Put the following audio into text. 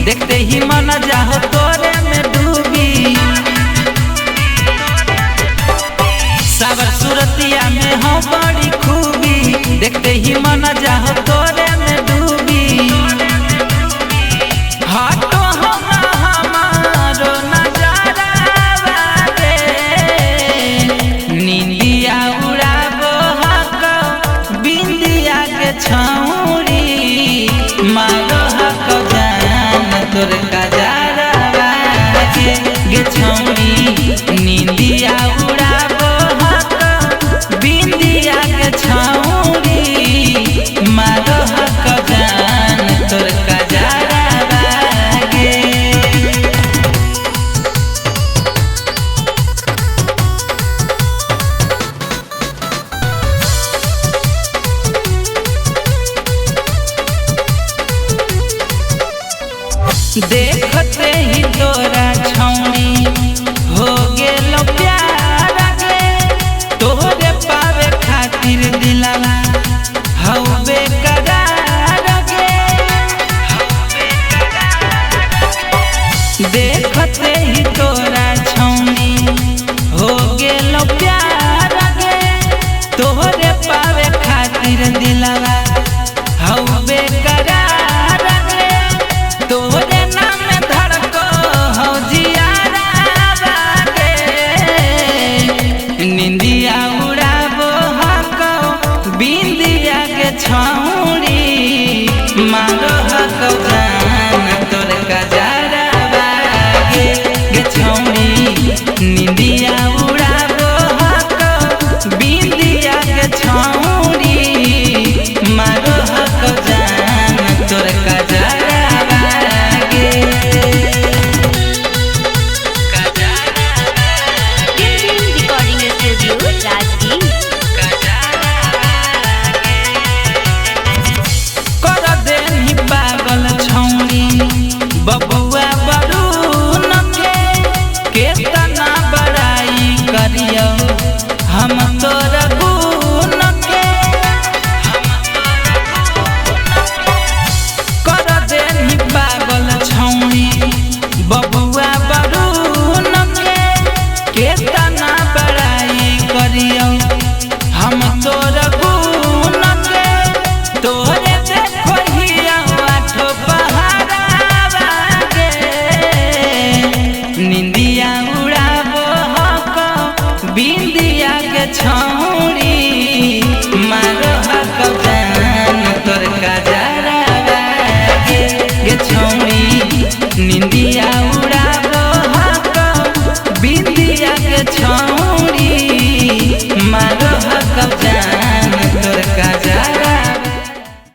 देखते ही मन जाओ तोरे में डूबी। सावर सूरतिया में हो बड़ी खूबी, देखते ही मन जाओ तोरे में डूबी। हटो हमारो नजारा रे, नींदिया उड़ाबो हक बिंदिया के छौरी। मारो हक जान तोर कजारा गे छौरी, नींदिया उड़ाबो हक बिंदिया के छौरी। मारो हक जान तोर कजारा गे। देखते ही तोरा छौनी हो गेलो प्यार गे, तोरे पावे खातिर दिलवा हौबे करार गे। देखते ही तोरा छौनी हो गेलो प्यार गे, तोरे पावे खातिर दिलवा हौबे करार गे। तोरे निंदिया उड़ाबो हक बिंदिया के छौरी। मारो हक जान तोर कजारा गे छौरी, निंदिया उड़ाबो हक बिंदिया के छौरी। मारो हक जान तोर कजारा गे। बबुआ बरून के केतना बड़ाई करियो हम तोर गुण के। कर देनी पागल छौनी बबुआ बरून के केतना बड़ाई करियो हम तोर गुण के। तोरे देखो हिया आठो पहाड़ा निंदिया उड़ाबो हक बिंदिया के छौरी। मारो हक जान तोर कजारा गे छौरी, निंदिया उड़ाबो हक बिंदिया के छौरी।